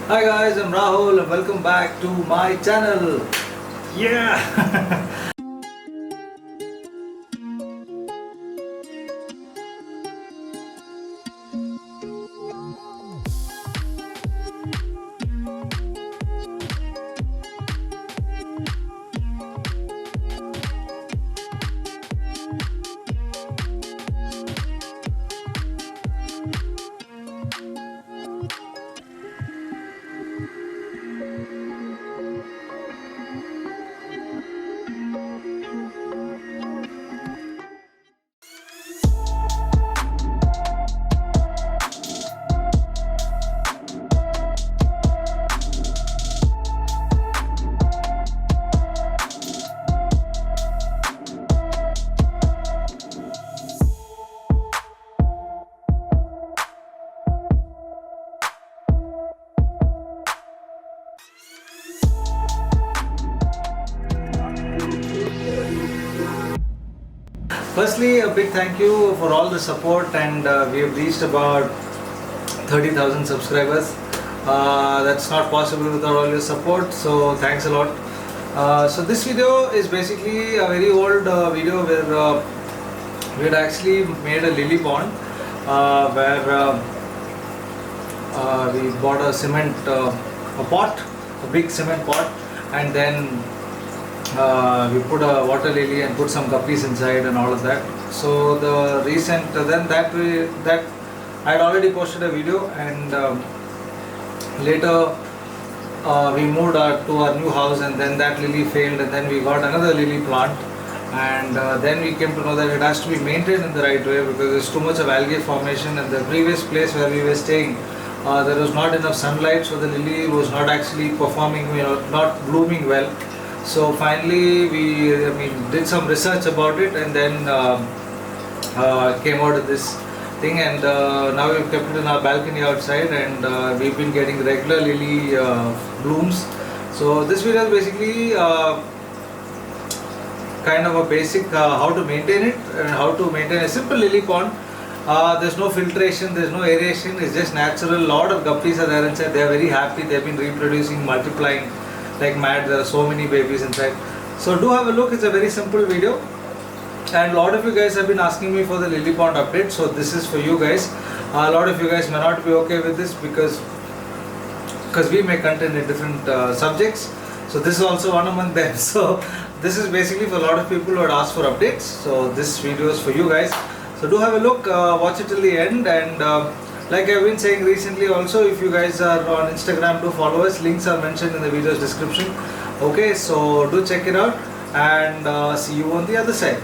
Hi guys, I'm Rahul and welcome back to my channel. Yeah! Firstly, a big thank you for all the support, and we have reached about 30,000 subscribers. That's not possible without all your support, so thanks a lot. So this video is basically a very old video where we had actually made a lily pond where we bought a cement a pot, a big cement pot, and then we put a water lily and put some guppies inside and all of that. So the recent then that I had already posted a video, and later we moved to our new house, and then that lily failed, and then we got another lily plant, and then we came to know that it has to be maintained in the right way because there's too much of algae formation. And the previous place where we were staying, there was not enough sunlight, so the lily was not actually performing, not blooming well. So finally we did some research about it, and then came out of this thing, and now we've kept it in our balcony outside, and we've been getting regular lily blooms. So this video is basically kind of a basic how to maintain it and how to maintain a simple lily pond. There's no filtration, there's no aeration, it's just natural. Lot of guppies are there inside. They're very happy, they've been reproducing, multiplying like mad. There are so many babies inside. So do have a look. It's a very simple video, and a lot of you guys have been asking me for the lily pond update, so this is for you guys. A lot of you guys may not be okay with this because we make content in different subjects, so this is also one among them. So this is basically for a lot of people who had asked for updates, so this video is for you guys. So do have a look, watch it till the end, and like I've been saying recently also, if you guys are on Instagram, do follow us. Links are mentioned in the video's description. Okay, so do check it out, and see you on the other side.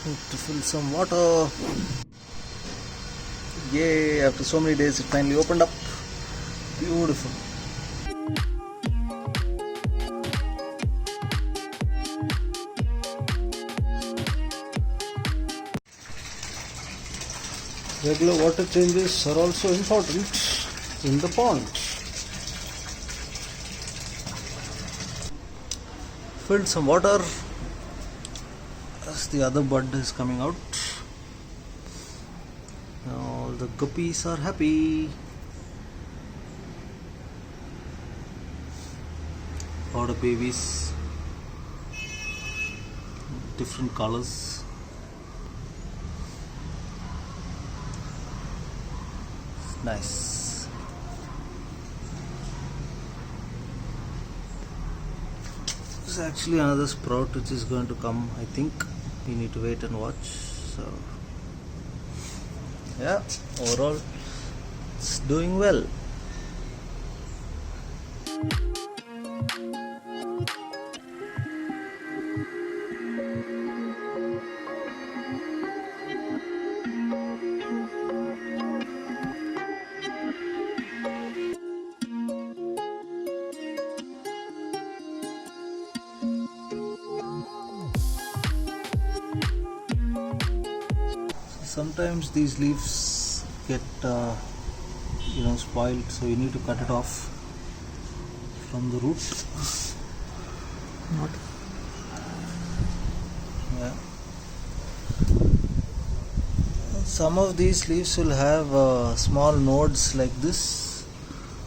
Need to fill some water. Yay, after so many days it finally opened up. Beautiful. Regular water changes are also important in the pond. Filled some water as the other bud is coming out. Now all the guppies are happy. Lot of babies, different colors. Nice. This is actually another sprout which is going to come. I think we need to wait and watch. So yeah, overall it's doing well. Sometimes these leaves get spoiled, so you need to cut it off. from the root. Not. Yeah. Some of these leaves will have small nodes like this,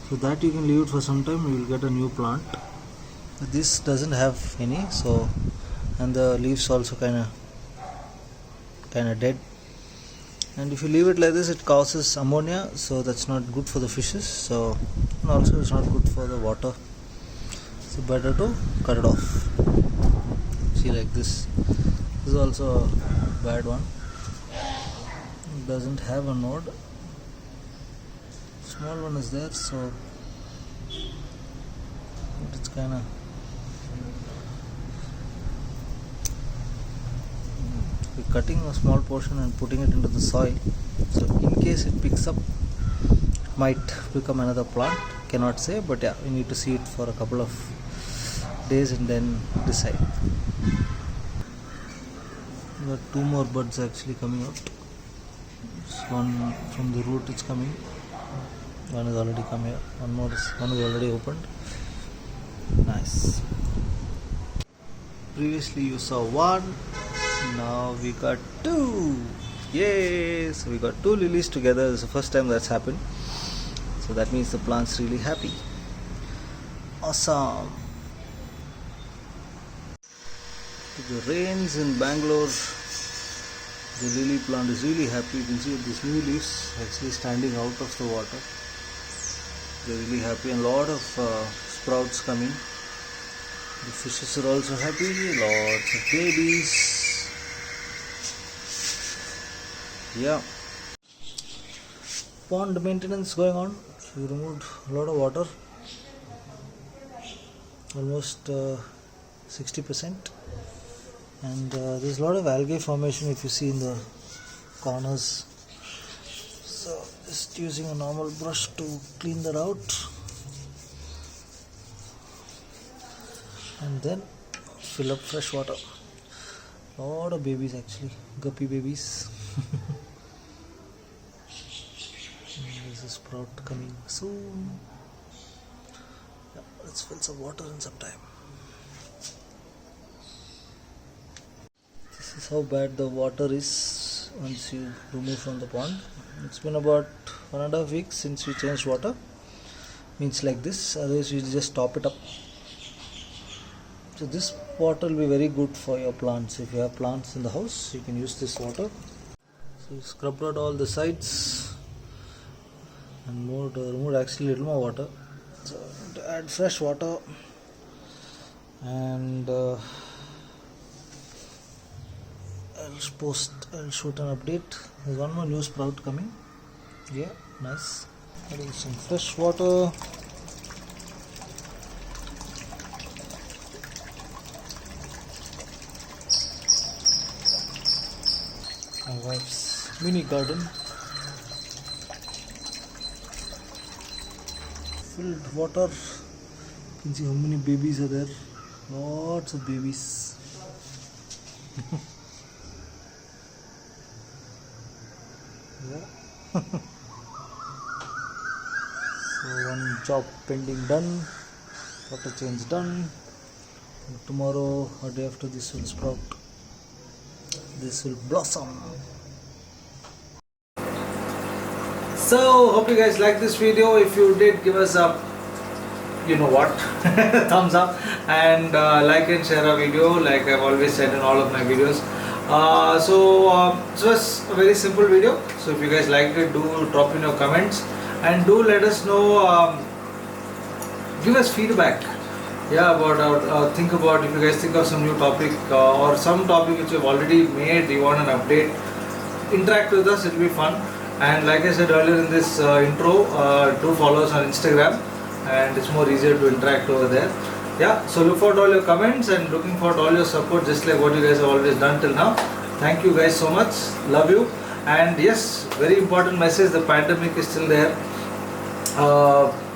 so that you can leave it for some time. You will get a new plant. But this doesn't have any, so, and the leaves also kind of dead. And if you leave it like this, it causes ammonia, so that's not good for the fishes. So, and also it's not good for the water. So better to cut it off. See, like this. This is also a bad one. It doesn't have a node. Small one is there, so it's kind of. We're cutting a small portion and putting it into the soil, so in case it picks up, it might become another plant. Cannot say, but yeah, we need to see it for a couple of days and then decide. There are two more buds actually coming out. One from the root is coming. One is already come here. One is already opened. Nice. Previously you saw one. Now we got two. Yay! So we got two lilies together. This is the first time that's happened. So that means the plant's really happy. Awesome. With the rains in Bangalore, the lily plant is really happy. You can see these new leaves actually standing out of the water. They're really happy, and a lot of sprouts coming. The fishes are also happy. Lots of babies. Yeah. Pond maintenance going on. So we removed a lot of water, almost 60%, and there's a lot of algae formation if you see in the corners. So just using a normal brush to clean that out, and then fill up fresh water. A lot of babies actually, guppy babies. There's a sprout coming soon. Yeah, let's fill some water in some time. This is how bad the water is once you remove from the pond. It's been about 1.5 weeks since we changed water. Means like this, otherwise you just top it up. So this water will be very good for your plants. If you have plants in the house, you can use this water. So we scrubbed out all the sides and removed actually a little more water. So to add fresh water, and I'll shoot an update. There's one more new sprout coming. Yeah, nice. Adding some fresh water. My wife's mini garden. Filled water. You can see how many babies are there. Lots of babies. Yeah. So one job pending done. Water change done. And tomorrow or day after this will sprout. This will blossom. So hope you guys like this video. If you did, give us a you know what thumbs up, and like and share our video like I've always said in all of my videos. So it's a very simple video. So if you guys liked it, do drop in your comments and do let us know, give us feedback, yeah, about think about if you guys think of some new topic or some topic which you've already made, you want an update, interact with us, it'll be fun. And like I said earlier in this intro, do follow us on Instagram, and it's more easier to interact over there. Yeah, so look forward to all your comments and looking forward to all your support, just like what you guys have always done till now. Thank you guys so much, love you. And yes, very important message, the pandemic is still there.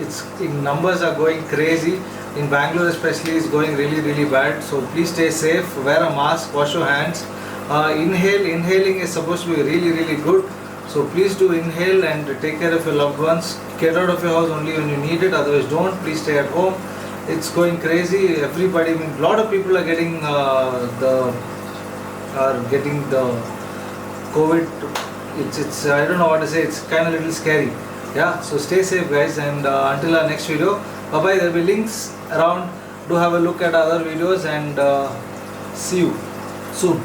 Its numbers are going crazy. In Bangalore especially, it's going really bad. So please stay safe, wear a mask, wash your hands. Inhaling is supposed to be really good. So please do inhale and take care of your loved ones. Get out of your house only when you need it, otherwise don't. Please stay at home. It's going crazy. Everybody, I mean, a lot of people are getting the COVID. It's I don't know what to say. It's kind of a little scary. Yeah. So stay safe, guys, and until our next video. Bye bye. There will be links around. Do have a look at other videos and see you soon.